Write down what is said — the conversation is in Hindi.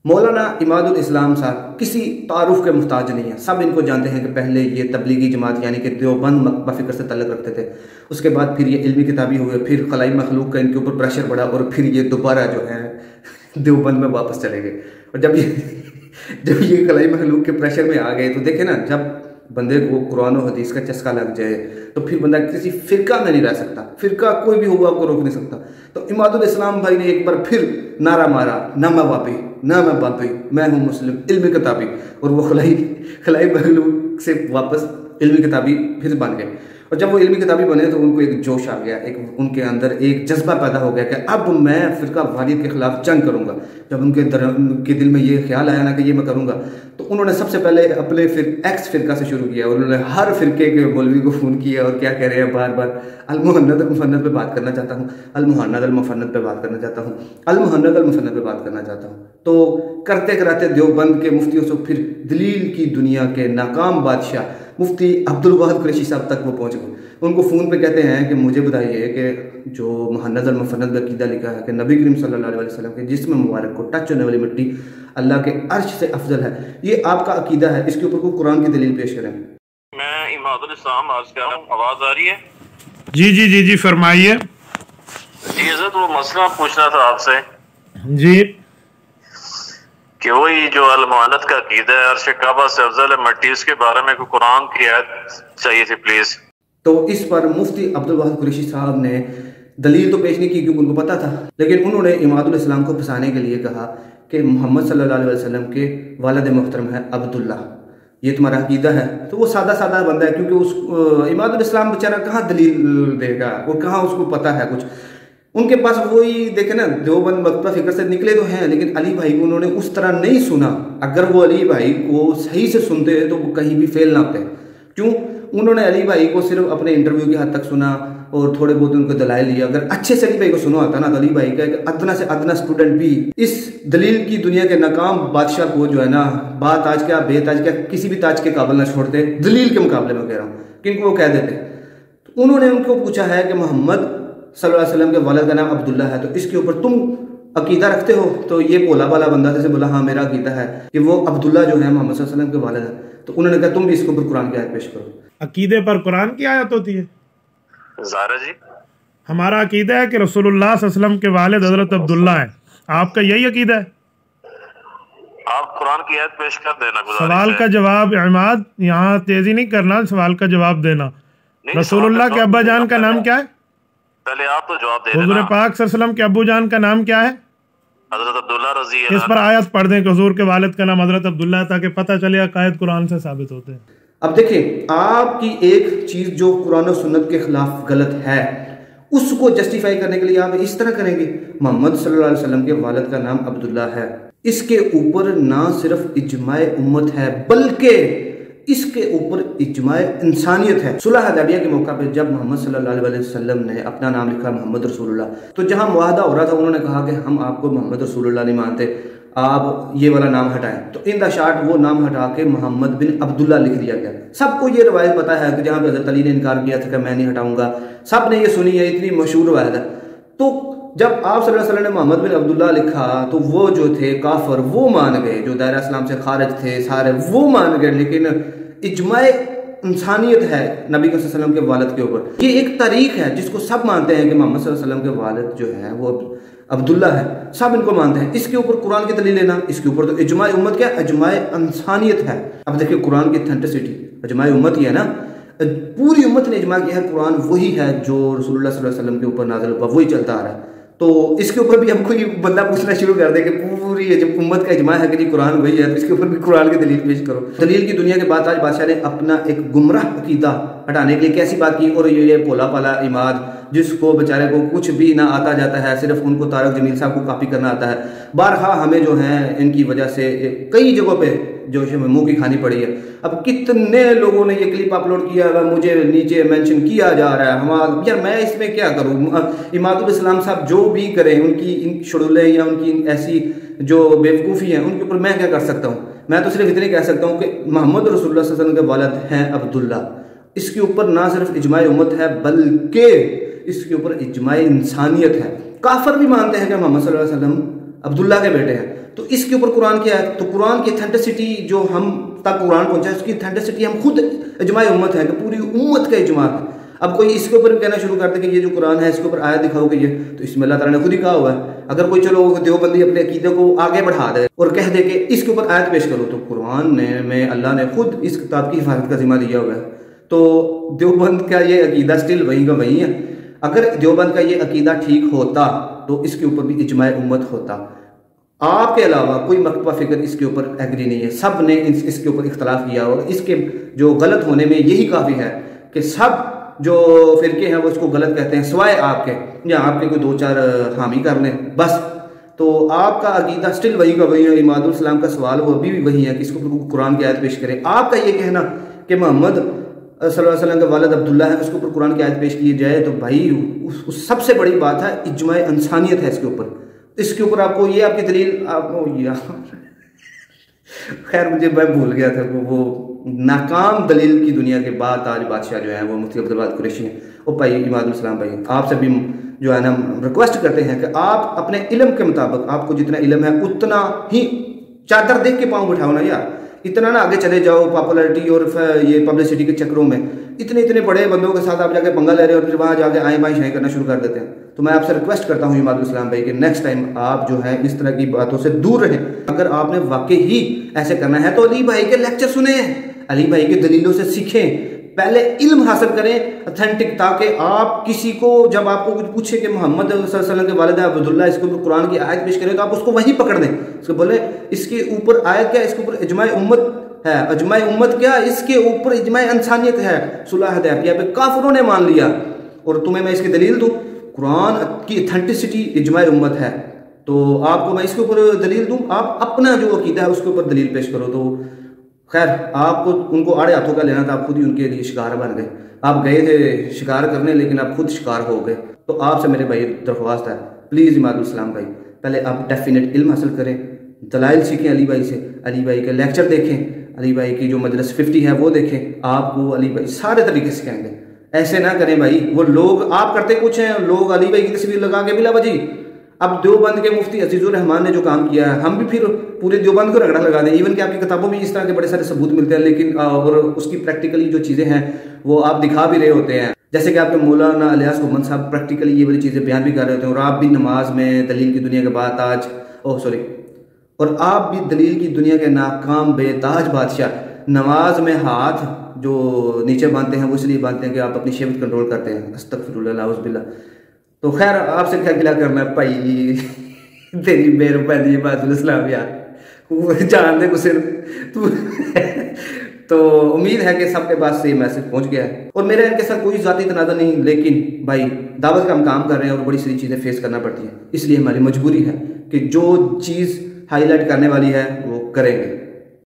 मौलाना इमादुल इस्लाम साहब किसी तारुफ के मुहताज नहीं है। सब इनको जानते हैं कि पहले ये तबलीगी जमात यानी कि देवबंद मकतबा फ़िक्र से तल्लुक़ रखते थे। उसके बाद फिर ये इल्मी किताबी हुए, फिर खलाई मखलूक का इनके ऊपर प्रेशर बढ़ा और फिर ये दोबारा जो है देवबंद में वापस चले गए। और जब ये खलाई मखलूक के प्रेशर में आ गए तो देखे ना, जब बंदे को कुरान और हदीस का चस्का लग जाए तो फिर बंदा किसी फ़िरका में नहीं रह सकता। फ़िरका कोई भी हुआ आपको रोक नहीं सकता। तो इमादुल इस्लाम भाई ने एक बार फिर नारा मारा, ना मैं वापी ना मैं बापी, मैं हूँ मुस्लिम इल्मी किताबी। और वो खलाई मखलूक से वापस इल्मी किताबी फिर बन गए। और जब वो इल्मी किताबी बने तो उनको एक जोश आ गया, एक उनके अंदर एक जज्बा पैदा हो गया कि अब मैं फ़िरका वाहियत के ख़िलाफ़ जंग करूँगा। जब उनके दिल में ये ख्याल आया ना कि ये मैं करूँगा, तो उन्होंने सबसे पहले अपने फिर एक्स फ़िरका से शुरू किया। और उन्होंने हर फ़िरके के मौलवी को फ़ोन किया और क्या कह रहे हैं बार बार, अल-मुहन्नद अल-मुफ़न्नद पे बात करना चाहता हूँ, अल-मुहन्नद अल-मुफ़न्नद पे बात करना चाहता हूँ, अल-मुहन्नद अल-मुफ़न्नद पे बात करना चाहता हूँ। तो करते कराते देवबंद के मुफ्तियों से फिर दलील की दुनिया के नाकाम बादशाह मुफ्ती अब्दुल वाहिद कुरैशी साहब तक वो पहुँच गए। उनको फ़ोन पे कहते हैं कि मुझे बताइए कि जो मुहन्नद अल-मुफ़न्नद में अक़ीदा लिखा है कि नबी करीम सल्लल्लाहु अलैहि वसल्लम के जिस्म मुबारक को टच होने वाली मिट्टी अल्लाह के अर्श से अफजल है, ये आपका अक़ीदा है, इसके ऊपर कोई कुरान की दलील पेश करें। मैं इमादुल इस्लाम आज कर रहा हूँ, आवाज़ आ रही है? जी फरमाइए। जी इज़्ज़त, वो मसला पूछना था आपसे जी कि वही जो अल-मुहन्नद का अक़ीदा है अर्श काबा से अफजल है मिट्टी, उसके बारे में कोई कुरान की आयत चाहिए थी प्लीज़। तो इस पर मुफ्ती अब्दुल वाहिद कुरैशी साहब ने दलील तो पेश नहीं की क्योंकि उनको पता था, लेकिन उन्होंने इमादुल इस्लाम को फंसाने के लिए कहा कि मोहम्मद सल्लल्लाहु अलैहि वसल्लम के वालिद मोहतरम है अब्दुल्ला, ये तुम्हारा अक़ीदा है। तो वो सादा सादा बंदा है, क्योंकि उस इमादुल इस्लाम बेचारा कहाँ दलील देगा और कहाँ उसको पता है कुछ। उनके पास वही देखे ना, देवबंद मकतबा फ़िक्र से निकले तो हैं, लेकिन अली भाई को उन्होंने उस तरह नहीं सुना। अगर वो अली भाई को सही से सुनते तो वो कहीं भी फेल ना होते। क्यों? उन्होंने अली भाई को सिर्फ अपने इंटरव्यू की हद तक सुना और थोड़े बहुत उनको दलाइल लिया। अगर अच्छे से अली भाई को सुना होता ना तो अली भाई का एक अदना से अदना स्टूडेंट भी इस दलील की दुनिया के नाकाम बादशाह को जो है ना, बात आज क्या बेताज क्या किसी भी ताज के काबिल ना छोड़ते, दलील के मुकाबले में कह रहा हूँ, किनको वो कह देते। तो उन्होंने उनको पूछा है कि मोहम्मद सल्लल्लाहु अलैहि वसल्लम के वालिद का नाम अब्दुल्ला है, तो इसके ऊपर तुम अक़ीदा रखते हो? तो ये भोला भाला बंदा जैसे बोला हाँ मेरा अक़ीदा है कि वो अब्दुल्ला जो है मोहम्मद सल्लल्लाहु अलैहि वसल्लम के वालिद है। तो उन्होंने कहा तुम भी इसके ऊपर कुरान की आयत पेश करो। अकीदे पर कुरान की आयत होती है? ज़ारा जी, हमारा अकीदा है कि रसूलुल्लाह सल्लल्लाहु अलैहि वसल्लम के वालिद हज़रत अब्दुल्ला है। आपका यही अकीदा है? आप कुरान की आयत पेश कर देना। सवाल का जवाब इमाद, यहाँ तेजी नहीं करना, सवाल का जवाब देना। रसूलुल्लाह के अब्बा जान का नाम क्या है? पहले आप तो जवाब दे हुज़ूर देना। पाक सल्लल्लाहु अलैहि वसल्लम के अब्बू जान का नाम क्या है? हज़रत अब्दुल्ला रज़ी इस पर आयत पढ़ दें कि हुज़ूर के वालिद का नाम हज़रत अब्दुल्ला है, ताकि पता चले अकायद कुरान से साबित होते हैं। अब देखिए, आपकी एक चीज़ जो कुरान और सुन्नत के खिलाफ गलत है उसको जस्टिफाई करने के लिए आप इस तरह करेंगे। मोहम्मद सल्लल्लाहु अलैहि वसल्लम के वालिद का नाम अब्दुल्ला है, इसके ऊपर ना सिर्फ इज्माए उम्मत है बल्कि इसके ऊपर इज्माए इंसानियत है। सुलह हुदैबिया के मौका पे जब मोहम्मद सल्लल्लाहु अलैहि वसल्लम ने अपना नाम लिखा मोहम्मद रसूलुल्लाह, तो जहां मुआहदा हो रहा था उन्होंने कहा कि हम आपको मोहम्मद रसूलुल्लाह नहीं मानते, आप ये वाला नाम हटाएं। तो इन द शार्ट वो नाम हटा के मोहम्मद बिन अब्दुल्ला लिख दिया गया। सबको ये रवायत पता है कि जहाँ पे हज़रत अली ने इनकार किया था कि मैं नहीं हटाऊंगा, सब ने ये सुनी है, इतनी मशहूर रवायत है। तो जब आप सल्लल्लाहु अलैहि वसल्लम ने मोहम्मद बिन अब्दुल्ला लिखा तो वो जो थे काफर वो मान गए, जो दायरा इस्लाम से खारिज थे सारे वो मान गए। लेकिन इज्माए इंसानियत है नबी सल्लल्लाहु अलैहि वसल्लम के वालिद के ऊपर। ये एक तारीख है जिसको सब मानते हैं कि मोहम्मद सल्लल्लाहु अलैहि वसल्लम के वालिद जो है वो अब्दुल्ला है, सब इनको मानते हैं। इसके ऊपर कुरान की दलील लेना, इसके ऊपर तो इज्माए उम्मत क्या है, इज्माए इंसानियत है। अब देखिए कुरान की ऑथेंटिसिटी इज्माए उम्मत ही है ना, पूरी उम्मत ने इज्मा किया है, कुरान वही है जो रसूलुल्लाह सल्लल्लाहु अलैहि वसल्लम के ऊपर नाज़िल हुआ, वही चलता आ रहा है। तो इसके ऊपर भी हम कोई बंदा पूछना शुरू कर दे कि पूरी जब उम्मत का इज्मा है कि जी कुरान वही है, तो इसके ऊपर भी कुरान की दलील पेश करो। दलील की दुनिया के बाद आज बादशाह ने अपना एक गुमराह अकीदा हटाने के लिए कैसी बात की, और ये भोला पाला इमाद जिसको बेचारे को कुछ भी ना आता जाता है, सिर्फ उनको तारक जमील साहब को कॉपी करना आता है। बारहा हमें जो है इनकी वजह से कई जगहों पे जो है मुंह की खानी पड़ी है। अब कितने लोगों ने ये क्लिप अपलोड किया है, मुझे नीचे मेंशन किया जा रहा है। हमारा यार मैं इसमें क्या करूँ, इमादुल इस्लाम साहब जो भी करें उनकी इन शुड़ुले या उनकी ऐसी जो बेवकूफ़ी है उनके ऊपर मैं क्या कर सकता हूँ। मैं तो सिर्फ इतने कह सकता हूँ कि मोहम्मद रसूलुल्लाह सल्लल्लाहु अलैहि वसल्लम के वालिद हैं अब्दुल्ला। इसके ऊपर ना सिर्फ इज्माए उम्मत है बल्कि इसके ऊपर इज्माए इंसानियत है। काफर भी मानते हैं कि मोहम्मद सल्लल्लाहु अलैहि वसल्लम अब्दुल्ला के बेटे हैं। तो इसके ऊपर कुरान की आयत, तो कुरान की ऑथेंटिसिटी जो हम तक कुरान पहुंचा है उसकी ऑथेंटिसिटी हम खुद इजमाए उम्मत है कि पूरी उम्मत का इजमा है। अब कोई इसके ऊपर कहना शुरू करते कि ये जो कुरान है इसके ऊपर आयत दिखाओगे ये, तो इसमें अल्लाह ताला ने खुद ही कहा हुआ है। अगर कोई चलो देवबंदी अपने अकीदे को आगे बढ़ा दे और कह दे कि इसके ऊपर आयत पेश करो, तो कुरान में अल्लाह ने खुद इस किताब की हिफाजत का जिम्मा लिया हुआ है। तो देवबंद का ये अकीदा स्टिल वहीं का वहीं है। अगर देवबंद का ये अकीदा ठीक होता तो इसके ऊपर भी इजमाए उम्मत होता। आपके अलावा कोई मकतबा फिक्र इसके ऊपर एग्री नहीं है, सब ने इसके ऊपर इख्तलाफ किया और इसके जो गलत होने में यही काफ़ी है कि सब जो फिरके हैं वो इसको गलत कहते हैं, सिवाय आपके या आपके कोई दो चार हामी कर लें बस। तो आपका अकीदा स्टिल वही का वही है। इमादुल सलाम का सवाल वो अभी भी वही है कि इसको कुरान की आयत पेश करें। आपका ये कहना कि मोहम्मद सल्लल्लाहु अलैहि वसल्लम का वालिद अब्दुल्ला है उसके ऊपर कुरान की आयत पेश की जाए, तो भाई उस सबसे बड़ी बात है इज्माए इंसानियत है इसके ऊपर। इसके ऊपर आपको ये आपकी दलील आपको खैर मुझे मैं भूल गया था वो नाकाम दलील की दुनिया के बाद ताज बादशाह जो है वो मुफ्ती अब्दुल कुरैशी हैं। ओ भाई इमादुल सलाम भाई, आपसे भी जो है ना रिक्वेस्ट करते हैं कि आप अपने इल्म के मुताबिक आपको जितना इल्म है उतना ही चादर देख के पाँव बिठाओ ना यार। इतना ना आगे चले जाओ पॉपुलैरिटी और ये पब्लिसिटी के चक्करों में, इतने बड़े बंदों के साथ आप जाके पंगा ले रहे हो और फिर वहाँ जाके आए बाएं शाएं करना शुरू कर देते हैं। तो मैं आपसे रिक्वेस्ट करता हूँ इमादुल सलाम भाई कि नेक्स्ट टाइम आप जो है इस तरह की बातों से दूर रहें। अगर आपने वाकई ही ऐसे करना है तो अली भाई के लेक्चर सुने, अली भाई की दलीलों से सीखें, पहले इल्म हासिल करें ऑथेंटिक, ताकि आप किसी को जब आपको कुछ पूछे कि मोहम्मद सल्लल्लाहु अलैहि वसल्लम के वालिद अब्दुल्ला इसके ऊपर कुरान की आयत पेश करें तो आप उसको वहीं पकड़ दें, उसको बोले इसके ऊपर आयत क्या, इसके ऊपर इजमाए उम्मत है। इजमाए उम्मत क्या, इसके ऊपर इजमाए इंसानियत है। सुलह हुदैबिया पे काफिरों ने मान लिया और तुम्हें मैं इसकी दलील दूं, कुरान की ऑथेंटिसिटी इजमाए उम्मत है, तो आपको मैं इसके ऊपर दलील दूं, आप अपना जो अकीदा है उसके ऊपर दलील पेश करो। तो खैर आपको उनको आड़े हाथों का लेना था, आप खुद ही उनके लिए शिकार बन गए। आप गए थे शिकार करने लेकिन आप खुद शिकार हो गए। तो आपसे मेरे भाई दरख्वास्त है, प्लीज़ इमादुल सलाम भाई पहले आप डेफिनेट इल्म हासिल करें, दलाइल सीखें अली भाई से, अली भाई के लेक्चर देखें, अली भाई की जो मजलिस 50 है वो देखें, आपको अली भाई सारे तरीके से कहेंगे। ऐसे ना करें भाई, वो लोग आप करते कुछ हैं, लोग अली भाई की तस्वीर लगा के बिला वजी। अब देवबंद के मुफ्ती अजीजुर रहमान ने जो काम किया है, हम भी फिर पूरे देवबंद को रगड़ा लगा दें। इवन कि आपकी किताबों में इस तरह के बड़े सारे सबूत मिलते हैं, लेकिन और उसकी प्रैक्टिकली जो चीज़ें हैं वो आप दिखा भी रहे होते हैं। जैसे कि आपके मौलाना इलियास मोहम्मद साहब प्रैक्टिकली ये वाली चीज़ें बयान भी कर रहे होते हैं, और आप भी नमाज में दलील की दुनिया के बाद ताज और आप भी दलील की दुनिया के नाकाम बेताज बादशाह नमाज में हाथ जो नीचे बांधते हैं वो इसलिए बांधते हैं कि आप अपनी शहवत कंट्रोल करते हैं। अस्तगफिरुल्लाह औज़ुबिल्लाह। तो खैर आपसे क्या गिला करना है भाई, तेरी मेहरबानी इमादुल इस्लाम यार, जान दे गुस्से तू। तो उम्मीद है कि सबके पास ये मैसेज पहुंच गया है और मेरा इनके साथ कोई ज़ाती तनाज़ा नहीं, लेकिन भाई दावत का हम काम कर रहे हैं और बड़ी सारी चीज़ें फेस करना पड़ती हैं, इसलिए हमारी मजबूरी है कि जो चीज़ हाईलाइट करने वाली है वो करेंगे।